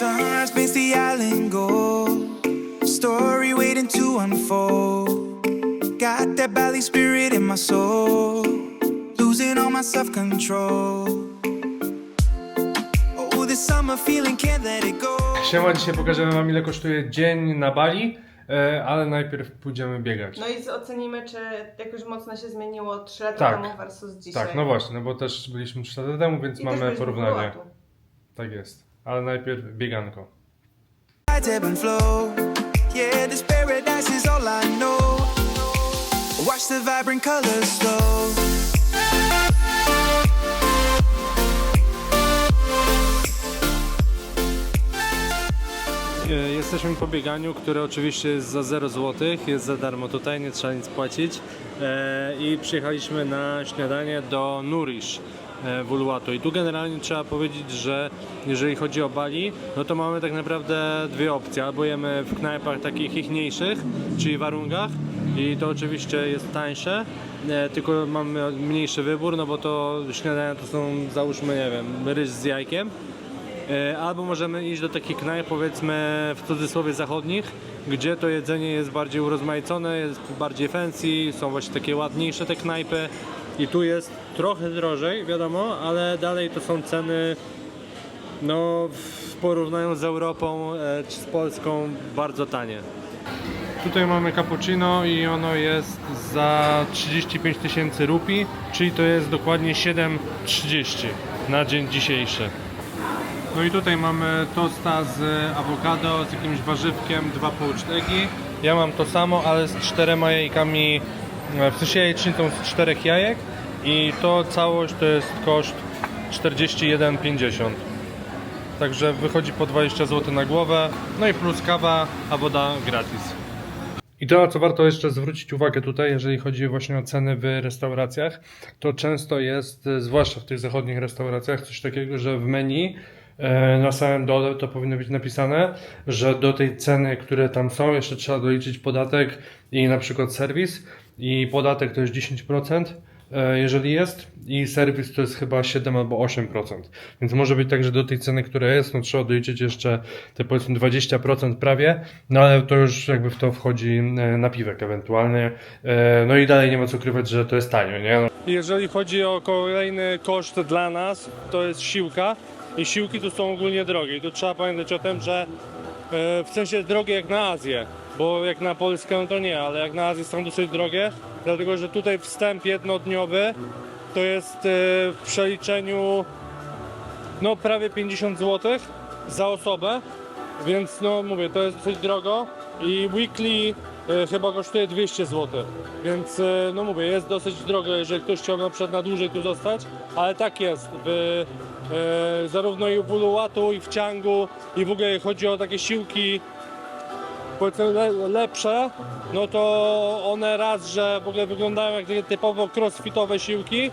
Sunrise paints the island gold, story waiting to unfold. Got that Bali spirit in my soul, losing all my self-control. Oh, this summer feeling, can't let it go. Siema, dzisiaj pokażemy wam, ile kosztuje dzień na Bali, ale najpierw pójdziemy biegać. No i ocenimy, czy jakoś mocno się zmieniło 3 lata temu versus dzisiaj. Tak, no właśnie, no bo też byliśmy 3 lata temu, więc I mamy też porównanie. Tak jest, ale najpierw bieganko. Ebb and flow, yeah, this paradise is all I know. Watch the vibrant colors flow. Jesteśmy po bieganiu, które oczywiście jest za 0 zł, jest za darmo tutaj, nie trzeba nic płacić. I przyjechaliśmy na śniadanie do Nourish w Uluwatu. I tu generalnie trzeba powiedzieć, że jeżeli chodzi o Bali, no to mamy tak naprawdę dwie opcje. Albo jemy w knajpach takich ichniejszych, czyli warungach, i to oczywiście jest tańsze, tylko mamy mniejszy wybór, no bo to śniadania to są, załóżmy, nie wiem, ryż z jajkiem. Albo możemy iść do takich knajp, powiedzmy w cudzysłowie zachodnich, gdzie to jedzenie jest bardziej urozmaicone, jest bardziej fancy, są właśnie takie ładniejsze te knajpy i tu jest trochę drożej, wiadomo, ale dalej to są ceny, no w porównaniu z Europą czy z Polską, bardzo tanie. Tutaj mamy cappuccino i ono jest za 35 000 rupii, czyli to jest dokładnie 7,30 na dzień dzisiejszy. No i tutaj mamy tosta z awokado, z jakimś warzywkiem, 2 poached-eggi. Ja mam to samo, ale z 4 jajkami, w sensie jajecznicą z 4 jajek, i to całość to jest koszt 41,50. Także wychodzi po 20 zł na głowę, no i plus kawa, a woda gratis. I to, co warto jeszcze zwrócić uwagę tutaj, jeżeli chodzi właśnie o ceny w restauracjach, to często jest, zwłaszcza w tych zachodnich restauracjach, coś takiego, że w menu na samym dole to powinno być napisane, że do tej ceny, które tam są, jeszcze trzeba doliczyć podatek i na przykład serwis, i podatek to jest 10%, jeżeli jest, i serwis to jest chyba 7 albo 8%. Więc może być tak, że do tej ceny, która jest, no trzeba doliczyć jeszcze te, powiedzmy, 20% prawie, no ale to już jakby w to wchodzi napiwek ewentualnie. No i dalej nie ma co ukrywać, że to jest tanio, nie? Jeżeli chodzi o kolejny koszt dla nas, to jest siłka. I siłki tu są ogólnie drogie. I tu trzeba pamiętać o tym, że w sensie drogie jak na Azję, bo jak na Polskę no to nie, ale jak na Azję są dosyć drogie, dlatego że tutaj wstęp jednodniowy to jest w przeliczeniu no prawie 50 zł za osobę, więc no mówię, to jest dosyć drogo, i weekly chyba kosztuje 200 zł, więc no mówię, jest dosyć drogo, jeżeli ktoś chciał na przykład na dłużej tu zostać, ale tak jest zarówno i w Uluwatu, i w Canggu, i w ogóle chodzi o takie siłki, powiedzmy lepsze, no to one raz, że w ogóle wyglądają jak takie typowo crossfitowe siłki,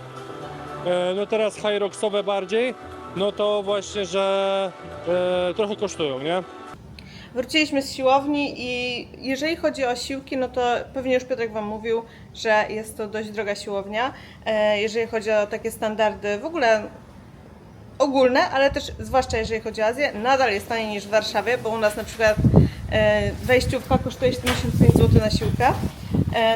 no teraz hyroxowe bardziej, no to właśnie, że trochę kosztują, nie? Wróciliśmy z siłowni i jeżeli chodzi o siłki, no to pewnie już Piotrek Wam mówił, że jest to dość droga siłownia. Jeżeli chodzi o takie standardy w ogóle ogólne, ale też zwłaszcza jeżeli chodzi o Azję, nadal jest taniej niż w Warszawie, bo u nas na przykład wejściówka kosztuje 75 zł na siłkę,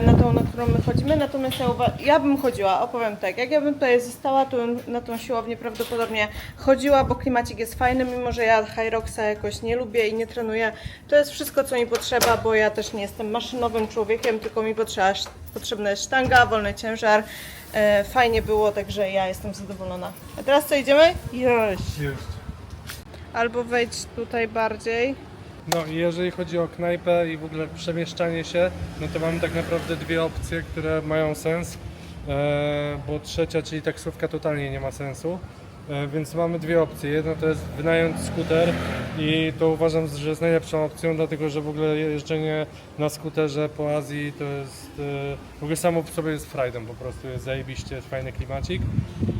na tą, na którą my chodzimy, natomiast ja bym chodziła, opowiem tak, jak ja bym tutaj została, to bym na tą siłownię prawdopodobnie chodziła, bo klimacik jest fajny, mimo że ja Hyroxa jakoś nie lubię i nie trenuję. To jest wszystko, co mi potrzeba, bo ja też nie jestem maszynowym człowiekiem, tylko mi potrzebna jest sztanga, wolny ciężar. Fajnie było, także ja jestem zadowolona. A teraz co, idziemy? Jest. Albo wejdź tutaj bardziej. No i jeżeli chodzi o knajpę i w ogóle przemieszczanie się, no to mamy tak naprawdę dwie opcje, które mają sens, bo trzecia, czyli taksówka, totalnie nie ma sensu. Więc mamy dwie opcje. Jedna to jest wynająć skuter, i to uważam, że jest najlepszą opcją, dlatego że w ogóle jeżdżenie na skuterze po Azji to jest w ogóle samo w sobie jest frajdą, po prostu jest zajebiście, jest fajny klimacik.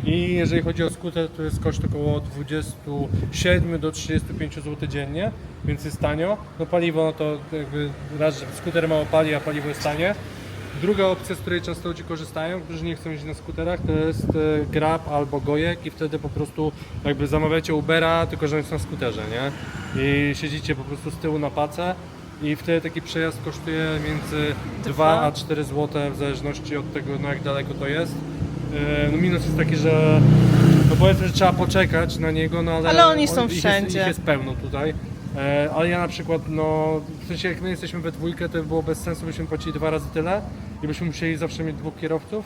I jeżeli chodzi o skuter, to jest koszt około 27 do 35 zł dziennie, więc jest tanio. No paliwo, no to jakby raz, że skuter mało pali, a paliwo jest tanie. Druga opcja, z której często ludzie korzystają, którzy nie chcą jeździć na skuterach, to jest Grab albo Gojek i wtedy po prostu jakby zamawiacie Ubera, tylko że jest na skuterze, nie? I siedzicie po prostu z tyłu na pace i wtedy taki przejazd kosztuje między 2 a 4 zł w zależności od tego, no jak daleko to jest. No minus jest taki, że no powiedzmy, że trzeba poczekać na niego, no ale oni są wszędzie. Ich jest pełno tutaj. Ale ja na przykład, no w sensie jak my jesteśmy we dwójkę, to by było bez sensu, byśmy płacili 2 razy tyle i byśmy musieli zawsze mieć 2 kierowców.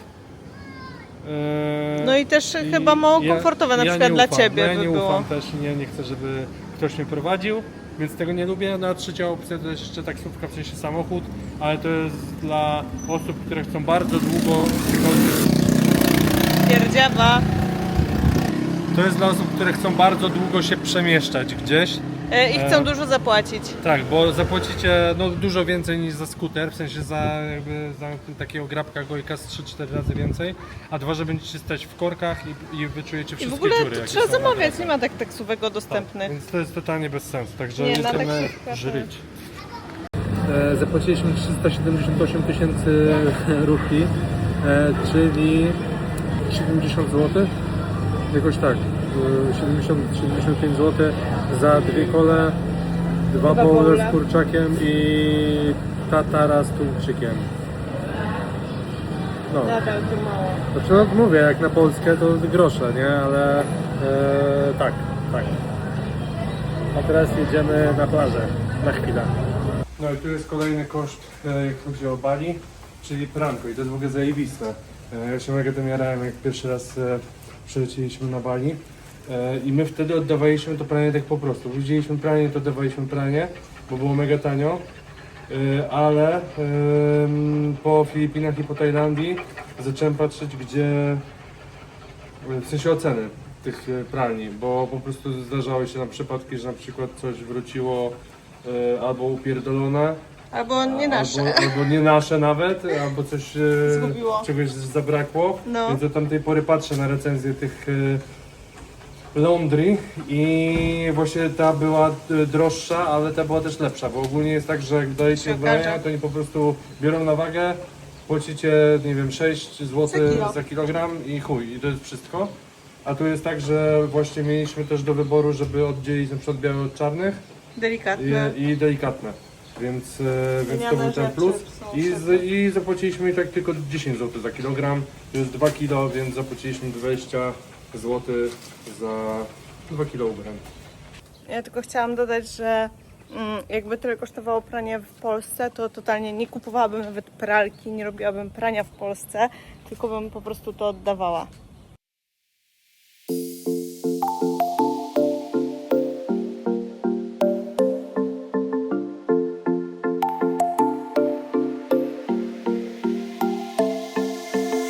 No i też chyba mało komfortowe, na przykład nie dla ufam, Ciebie no ja by nie było. ufam też i nie chcę, żeby ktoś mnie prowadził, więc tego nie lubię. No a trzecia opcja to jest jeszcze taksówka, w sensie samochód, ale to jest dla osób, które chcą bardzo długo Pierdziawa. To jest dla osób, które chcą bardzo długo się przemieszczać gdzieś. I chcą dużo zapłacić. Tak, bo zapłacicie no, dużo więcej niż za skuter, w sensie za takiego grabka Gojka z 3-4 razy więcej, a dwa, że będziecie stać w korkach i wyczujecie I w wszystkie ogóle dziury, to jakie trzeba są na zamawiać, drodze. nie ma tak taksówek dostępnych. Więc to jest totalnie bez sensu, także Nie, na jedziemy taksówkach żyć. Zapłaciliśmy 378 tysięcy rupii, czyli 70 zł, jakoś tak, 70-75 zł za 2 kole, 2 bowle bowle z kurczakiem i tatara z tuńczykiem. No, Nadal to mało. znaczy no, mówię, jak na Polskę to grosze, nie, ale tak. A teraz jedziemy na plażę, na chwilę. No i tu jest kolejny koszt, jak chodzi o Bali, czyli pranko i to jest w ogóle zajebiste. Ja się mega tym jarałem, jak pierwszy raz przyleciliśmy na Bali i my wtedy oddawaliśmy to pranie tak po prostu. Widzieliśmy pranie, to oddawaliśmy pranie, bo było mega tanio, ale po Filipinach i po Tajlandii zacząłem patrzeć, gdzie, w sensie oceny tych pralni, bo po prostu zdarzały się nam przypadki, że na przykład coś wróciło albo upierdolone, Albo nie nasze. albo nie nasze nawet, albo coś Zgubiło. czegoś zabrakło, No. więc od tamtej pory patrzę na recenzję tych laundry i właśnie ta była droższa, ale ta była też lepsza, bo ogólnie jest tak, że jak dajecie Się brania, okaże. to oni po prostu biorą na wagę, płacicie, nie wiem, 6 zł za kilogram i chuj, i to jest wszystko. A tu jest tak, że właśnie mieliśmy też do wyboru, żeby oddzielić na przykład białe od czarnych Delikatne. i delikatne. Więc to Wymiana był ten rzeczy plus. są I zapłaciliśmy i tak tylko 10 zł za kilogram. To jest 2 kg, więc zapłaciliśmy 20 zł za 2 kg ubrań. Ja tylko chciałam dodać, że jakby tyle kosztowało pranie w Polsce, to totalnie nie kupowałabym nawet pralki, nie robiłabym prania w Polsce, tylko bym po prostu to oddawała.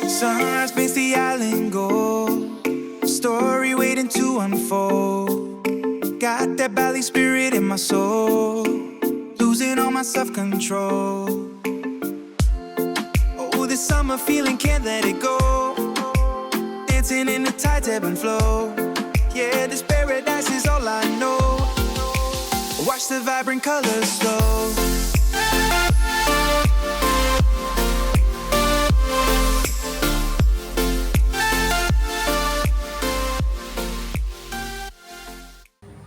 Sunrise paints the island gold. Story waiting to unfold. Got that Bali spirit in my soul. Losing all my self-control. Oh, this summer feeling, can't let it go. Dancing in the tides, ebb and flow. Yeah, this paradise is all I know. Watch the vibrant colors slow.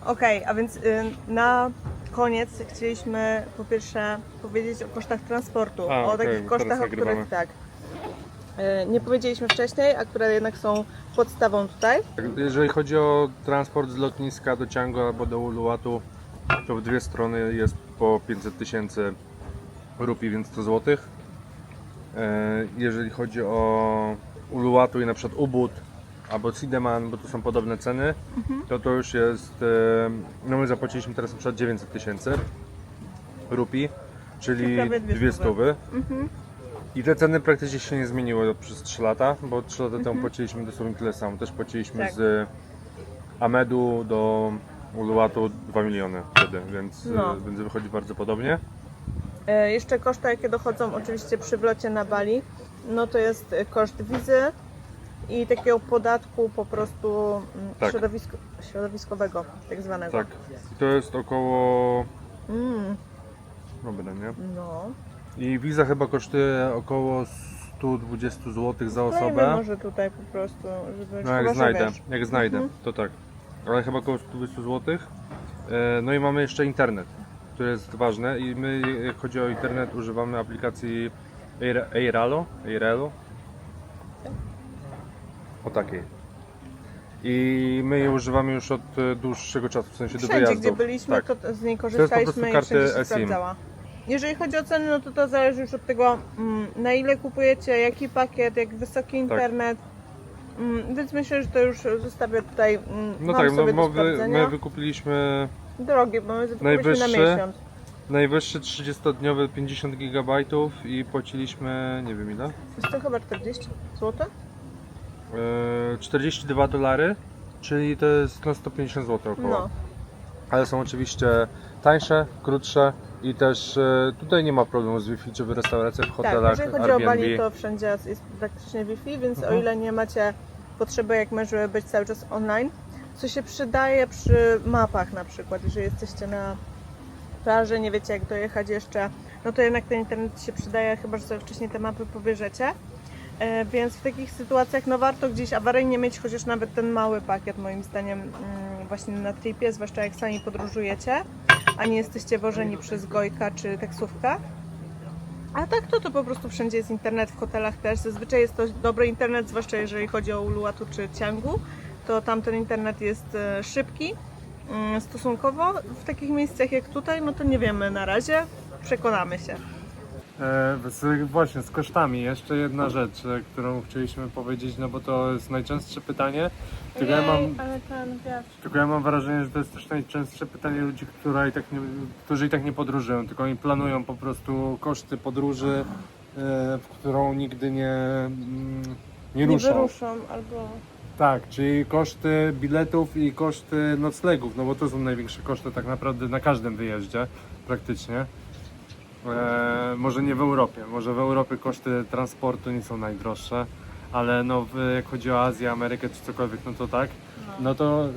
Okej, a więc na koniec chcieliśmy po pierwsze powiedzieć o kosztach transportu, A, o okej, takich bo kosztach, teraz o nagrywamy. których tak nie powiedzieliśmy wcześniej, a które jednak są podstawą tutaj. Jeżeli chodzi o transport z lotniska do Canggu albo do Uluwatu, to w dwie strony jest po 500 tysięcy rupii, więc 100 zł. Jeżeli chodzi o Uluwatu i na przykład Ubud albo Sideman, bo to są podobne ceny, to już jest, no my zapłaciliśmy teraz na przykład 900 tysięcy rupii, czyli prawie 200. I te ceny praktycznie się nie zmieniły przez 3 lata, bo 3 lata temu płaciliśmy dosłownie tyle samo. Też płaciliśmy Tak. z Amedu do Uluwatu 2 miliony wtedy, więc, No. więc wychodzi bardzo podobnie. Jeszcze koszty, jakie dochodzą oczywiście przy wlocie na Bali, no to jest koszt wizy i takiego podatku po prostu Tak. środowiskowego, tak zwanego. Tak. I to jest około... Mm, Dobre, nie? no. I wiza chyba kosztuje około 120 zł za Klejmy osobę. może tutaj po prostu, żeby No chyba, jak że znajdę, wiesz. jak znajdę, to tak. Ale chyba około 120 zł. No i mamy jeszcze internet, który jest ważny i my, jak chodzi o internet, używamy aplikacji Eirelo. O takiej. I my jej używamy już od dłuższego czasu, w sensie do Wszędzie, wyjazdów. gdzie byliśmy, Tak. to z niej prostu korzystaliśmy i karty wszędzie się eSIM. sprawdzała. Jeżeli chodzi o ceny, no to zależy już od tego, na ile kupujecie, jaki pakiet, jak wysoki internet. Więc myślę, że to już zostawię tutaj No wam tak, sobie do my sprawdzenia. wykupiliśmy Drogie, bo my zakupiliśmy na najwyższy. miesiąc. najwyższy 30-dniowy 50 GB i płaciliśmy, nie wiem ile, Jest to chyba 40 zł? $42, czyli to jest no 150 zł około. No. Ale są oczywiście tańsze, krótsze i też tutaj nie ma problemu z Wi-Fi czy w restauracjach, w Tak, hotelach, jeżeli chodzi o Bali, Airbnb. to wszędzie jest praktycznie Wi-Fi, więc o Mhm. ile nie macie potrzeby jak my, żeby być cały czas online, co się przydaje przy mapach na przykład, jeżeli jesteście na plaży, nie wiecie jak dojechać jeszcze, no to jednak ten internet się przydaje, chyba że sobie wcześniej te mapy pobierzecie. Więc w takich sytuacjach no warto gdzieś awaryjnie mieć chociaż nawet ten mały pakiet moim zdaniem właśnie na tripie, zwłaszcza jak sami podróżujecie, a nie jesteście wożeni przez Gojka czy taksówkę. A tak to po prostu wszędzie jest internet, w hotelach też. Zazwyczaj jest to dobry internet, zwłaszcza jeżeli chodzi o Uluwatu czy Canggu, to tam ten internet jest szybki stosunkowo. W takich miejscach jak tutaj, no to nie wiemy na razie, przekonamy się. Właśnie z kosztami jeszcze jedna rzecz, którą chcieliśmy powiedzieć, no bo to jest najczęstsze pytanie. Tylko ale ten, wiesz... tylko ja mam wrażenie, że to jest też najczęstsze pytanie ludzi, którzy i tak nie podróżują, tylko oni planują po prostu koszty podróży, w którą nigdy nie ruszą. wyruszą albo... Tak, czyli koszty biletów i koszty noclegów, no bo to są największe koszty tak naprawdę na każdym wyjeździe praktycznie. Może nie w Europie, może w Europie koszty transportu nie są najdroższe, ale no jak chodzi o Azję, Amerykę czy cokolwiek, no to tak. No to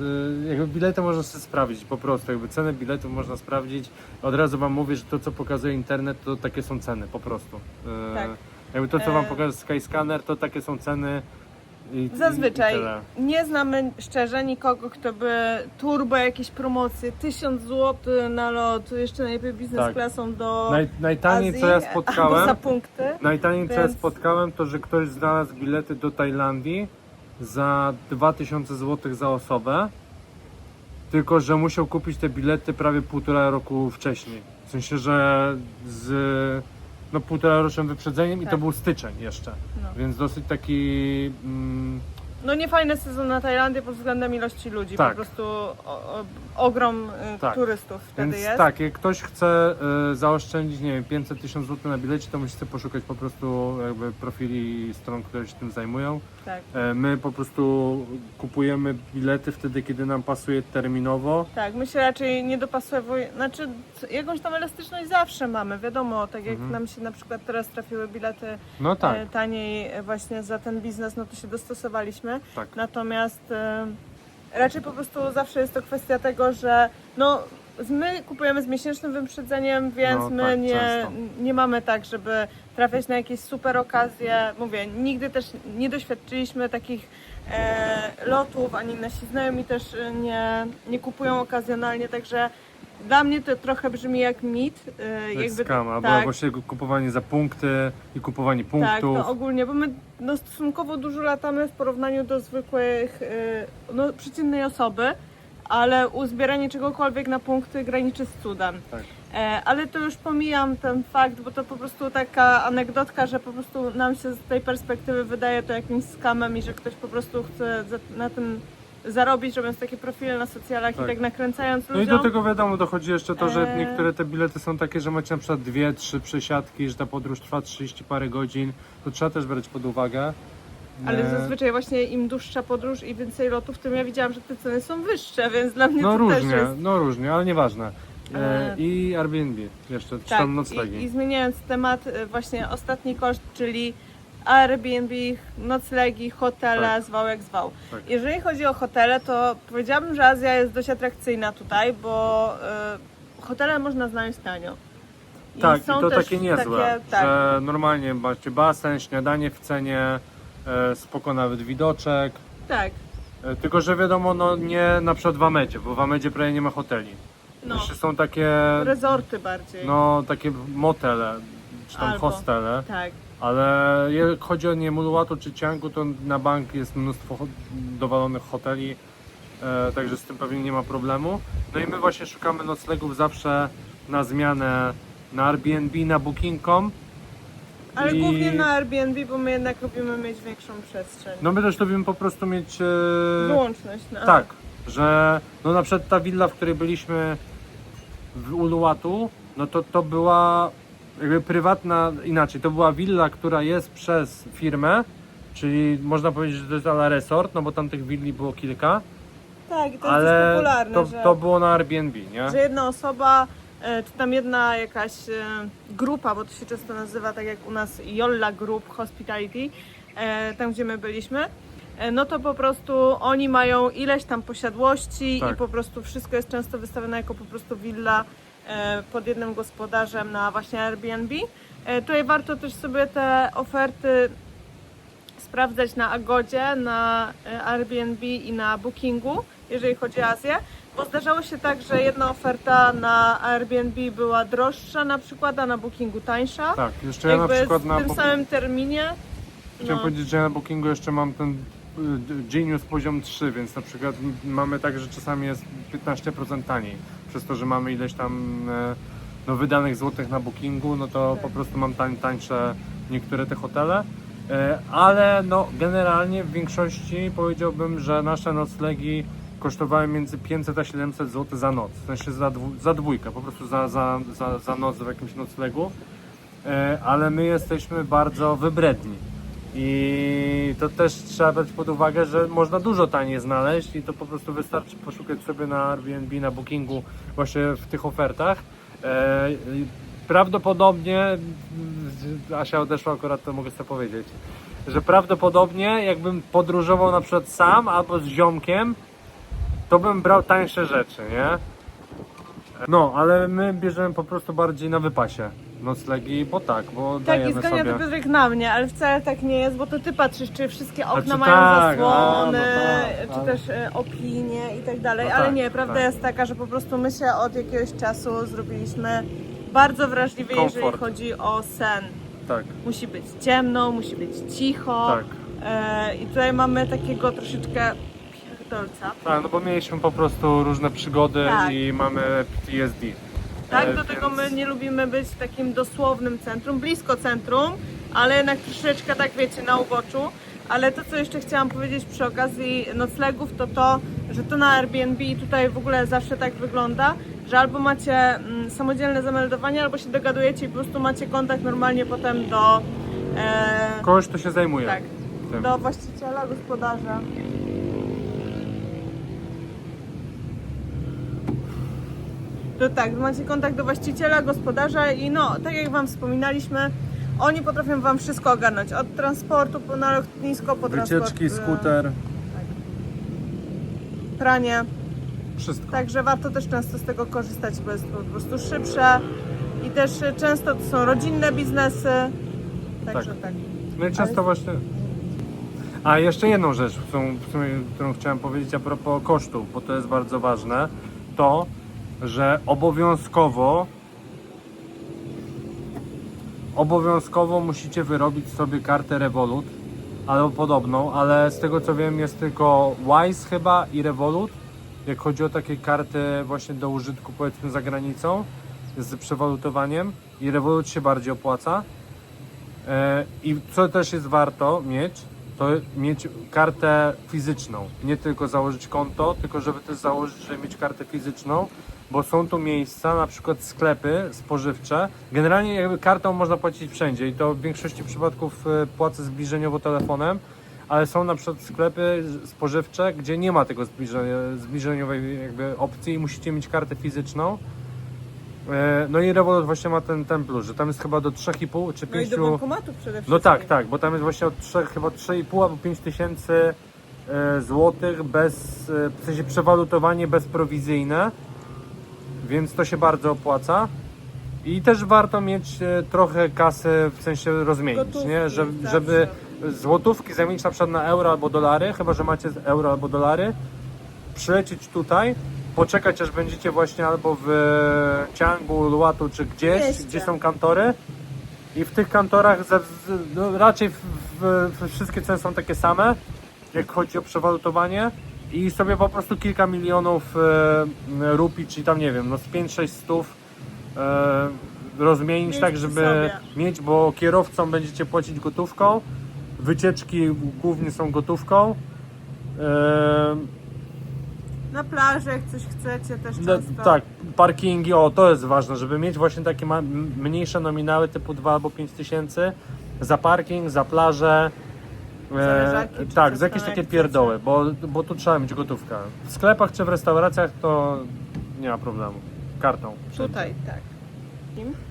jakby bilety można sobie sprawdzić po prostu, jakby cenę biletów można sprawdzić. Od razu wam mówię, że to co pokazuje internet to takie są ceny po prostu. Tak. Jakby to co wam pokazuje Skyscanner to takie są ceny i Zazwyczaj tyle. nie znamy szczerze nikogo, kto by turbo jakieś promocje, 1000 zł na lot, jeszcze najlepiej biznes Tak. klasą do Najtaniej Azji, co ja albo spotkałem, za punkty. najtaniej co ja Więc- spotkałem to, że ktoś znalazł bilety do Tajlandii za 2000 zł za osobę, tylko że musiał kupić te bilety prawie 1,5 roku wcześniej. W sensie, że z no 1,5-rocznym wyprzedzeniem i Tak. to był styczeń jeszcze, No. więc dosyć taki No niefajny sezon na Tajlandię pod względem ilości ludzi, Tak. po prostu ogrom Tak. turystów wtedy Więc jest. tak, jak ktoś chce zaoszczędzić, nie wiem, 500-1000 zł na bilecie, to musi sobie poszukać po prostu jakby profili stron, które się tym zajmują. Tak. My po prostu kupujemy bilety wtedy, kiedy nam pasuje terminowo. Tak, my się raczej nie dopasowujemy, znaczy jakąś tam elastyczność zawsze mamy, wiadomo, tak jak nam się na przykład teraz trafiły bilety No tak, taniej właśnie za ten biznes, no to się dostosowaliśmy. tak. Natomiast raczej po prostu zawsze jest to kwestia tego, że no my kupujemy z miesięcznym wyprzedzeniem, więc No my tak, nie, często. nie mamy tak, żeby trafiać na jakieś super okazje. Mówię, nigdy też nie doświadczyliśmy takich lotów, ani nasi znajomi też nie kupują okazjonalnie, także dla mnie to trochę brzmi jak mit. Jak skam, albo tak. właśnie kupowanie za punkty i kupowanie Tak, punktów. no ogólnie, bo my no, stosunkowo dużo latamy w porównaniu do zwykłych, no przeciętnej osoby, ale uzbieranie czegokolwiek na punkty graniczy z cudem. Tak. Ale to już pomijam ten fakt, bo to po prostu taka anegdotka, że po prostu nam się z tej perspektywy wydaje to jakimś skamem i że ktoś po prostu chce na tym zarobić, robiąc takie profile na socjalach Tak. i tak nakręcając No i ludziom. do tego wiadomo, dochodzi jeszcze to, że Eee. niektóre te bilety są takie, że macie na przykład 2-3 przesiadki, że ta podróż trwa 30 parę godzin, to trzeba też brać pod uwagę. Ale zazwyczaj właśnie im dłuższa podróż i więcej lotów, tym ja widziałam, że te ceny są wyższe, więc dla mnie No to różnie, też jest... no różnie, ale nieważne. Eee. I Airbnb jeszcze, czy Tak, tam noclegi. i zmieniając temat, właśnie ostatni koszt, czyli Airbnb, noclegi, hotele, Tak. zwał jak zwał. Tak. Jeżeli chodzi o hotele, to powiedziałabym, że Azja jest dość atrakcyjna tutaj, bo hotele można znaleźć tanio. Tak, i są to też takie niezłe, takie, tak. że normalnie macie basen, śniadanie w cenie, spoko nawet widoczek. Tak, Tylko, że wiadomo, no nie na przykład w Amedzie, bo w Amedzie prawie nie ma hoteli. no, Jeszcze są takie, rezorty bardziej. no takie motele, czy tam Albo. hostele, Tak. ale jak chodzi o nie Uluwatu czy Ciangu, to na bank jest mnóstwo dowalonych hoteli, także z tym pewnie nie ma problemu. No i my właśnie szukamy noclegów zawsze na zmianę na Airbnb, na Booking.com. Ale I- głównie na Airbnb, bo my jednak lubimy mieć większą przestrzeń. No my też lubimy po prostu mieć... Wyłączność. No. Tak, że no na przykład ta willa, w której byliśmy w Uluwatu, no to była jakby prywatna, inaczej, to była willa, która jest przez firmę, czyli można powiedzieć, że to jest ala resort, no bo tam tych willi było kilka, Tak, i to jest ale też popularne, to było na Airbnb, nie? że jedna osoba, czy tam jedna jakaś grupa, bo to się często nazywa tak jak u nas Jolla Group Hospitality, tam gdzie my byliśmy, no to po prostu oni mają ileś tam posiadłości Tak. i po prostu wszystko jest często wystawione jako po prostu willa pod jednym gospodarzem na właśnie Airbnb. Tutaj warto też sobie te oferty sprawdzać na Agodzie, na Airbnb i na Bookingu, jeżeli chodzi o Azję, bo zdarzało się tak, że jedna oferta na Airbnb była droższa na przykład, a na Bookingu tańsza. Tak, jeszcze ja na Jakby przykład w tym samym terminie. Chciałem No. powiedzieć, że ja na Bookingu jeszcze mam ten Genius poziom 3, więc na przykład mamy tak, że czasami jest 15% taniej. Przez to, że mamy ileś tam no, wydanych złotych na Bookingu, no to po prostu mam tańsze niektóre te hotele. Ale no, generalnie w większości powiedziałbym, że nasze noclegi kosztowały między 500 a 700 zł za noc. W sensie za dwójkę, po prostu za noc w jakimś noclegu. Ale my jesteśmy bardzo wybredni. I to też trzeba brać pod uwagę, że można dużo taniej znaleźć i to po prostu wystarczy poszukać sobie na Airbnb, na Bookingu właśnie w tych ofertach. Prawdopodobnie, Asia odeszła akurat, to mogę sobie powiedzieć, że prawdopodobnie jakbym podróżował na przykład sam albo z ziomkiem, to bym brał tańsze rzeczy, nie? No, ale my bierzemy po prostu bardziej na wypasie noclegi, bo bo Tak, dajemy i zgania sobie... to Piotrek na mnie, ale wcale tak nie jest, bo to ty patrzysz, czy wszystkie okna czy mają tak, zasłony, no tak, czy też opinie i tak dalej, No ale tak, nie, prawda tak. jest taka, że po prostu my się od jakiegoś czasu zrobiliśmy bardzo wrażliwi, jeżeli Komfort. chodzi o sen. Tak, Musi być ciemno, musi być cicho. tak. I tutaj mamy takiego troszeczkę pierdolca. Tak, no bo mieliśmy po prostu różne przygody Tak. i mamy PTSD. Tak, do tego Więc- my nie lubimy być w takim dosłownym centrum, blisko centrum, ale jednak troszeczkę tak wiecie, na uboczu. Ale to, co jeszcze chciałam powiedzieć przy okazji noclegów, to, że to na Airbnb i tutaj w ogóle zawsze tak wygląda, że albo macie samodzielne zameldowanie, albo się dogadujecie i po prostu macie kontakt normalnie potem do... Kogoś to się zajmuje. tak, tym. do właściciela, gospodarza. To tak, macie kontakt do właściciela, gospodarza i no, tak jak wam wspominaliśmy, oni potrafią wam wszystko ogarnąć. Od transportu na lotnisko, po transport, Wycieczki, skuter, pranie. wszystko. Także warto też często z tego korzystać, bo jest to po prostu szybsze i też często to są rodzinne biznesy. Także tak. My często właśnie... A jeszcze jedną rzecz, którą chciałem powiedzieć a propos kosztów, bo to jest bardzo ważne, to, że obowiązkowo musicie wyrobić sobie kartę Revolut, albo podobną, ale z tego co wiem jest tylko Wise chyba i Revolut, jak chodzi o takie karty właśnie do użytku powiedzmy za granicą, z przewalutowaniem i Revolut się bardziej opłaca. I co też jest warto mieć, to mieć kartę fizyczną. Nie tylko założyć konto, tylko żeby też założyć, żeby mieć kartę fizyczną, bo są tu miejsca, na przykład sklepy spożywcze. Generalnie jakby kartą można płacić wszędzie i to w większości przypadków płacę zbliżeniowo telefonem, ale są na przykład sklepy spożywcze, gdzie nie ma tego zbliżeniowej jakby opcji i musicie mieć kartę fizyczną. No i Revolut właśnie ma ten plus, że tam jest chyba do 3,5 czy 5... No i do bankomatów przede wszystkim. No tak, bo tam jest właśnie od 3, chyba 3,5 albo 5 tysięcy złotych bez, w sensie przewalutowanie bezprowizyjne, więc to się bardzo opłaca. I też warto mieć trochę kasy, w sensie rozmienić, Gotówki, nie? zawsze. Żeby złotówki zamienić na przykład na euro albo dolary, chyba że macie euro albo dolary, przylecieć tutaj, poczekać aż będziecie właśnie albo w Ciangu, Uluwatu czy gdzieś, Mieście. gdzie są kantory i w tych kantorach no, raczej wszystkie ceny są takie same, jak chodzi o przewalutowanie i sobie po prostu kilka milionów rupii, czyli tam nie wiem, no z 5-6 stów rozmienić Mieć tak, przy żeby sobie. mieć, bo kierowcom będziecie płacić gotówką, wycieczki głównie są gotówką. Na plaży, jak coś chcecie, też No, często. tak, parkingi, o to jest ważne, żeby mieć właśnie takie mniejsze nominały typu 2 albo 5 tysięcy za parking, za plażę. leżaki czy Tak, coś za jakieś tam, takie jak pierdoły, bo tu trzeba mieć gotówkę. W sklepach czy w restauracjach to nie ma problemu. Kartą. Tutaj, tak.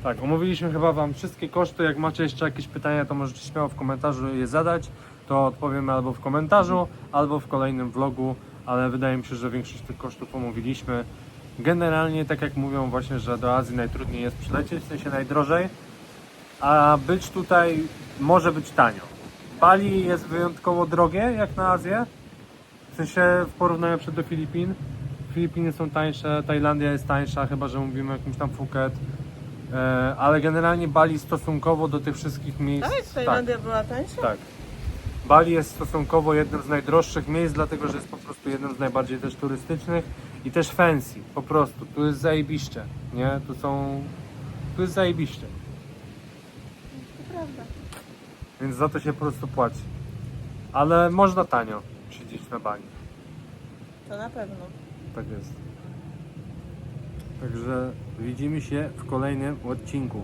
Tak, omówiliśmy chyba Wam wszystkie koszty. Jak macie jeszcze jakieś pytania, to możecie śmiało w komentarzu je zadać. To odpowiemy albo w komentarzu, albo w kolejnym vlogu, ale wydaje mi się, że większość tych kosztów omówiliśmy. Generalnie, tak jak mówią właśnie, że do Azji najtrudniej jest przylecieć, w sensie najdrożej, a być tutaj może być tanio. Bali jest wyjątkowo drogie, jak na Azję, w sensie w porównaniu przed do Filipin. Filipiny są tańsze, Tajlandia jest tańsza, chyba że mówimy o jakimś tam Phuket. Ale generalnie Bali stosunkowo do tych wszystkich miejsc. Tak, Tajlandia była tańsza? Tak. Bali jest stosunkowo jednym z najdroższych miejsc, dlatego że jest po prostu jednym z najbardziej też turystycznych i też fancy, po prostu. Tu jest zajebiście, nie? Tu jest zajebiście, To prawda. więc za to się po prostu płaci. Ale można tanio siedzieć na Bali, To na pewno. tak jest. Także widzimy się w kolejnym odcinku.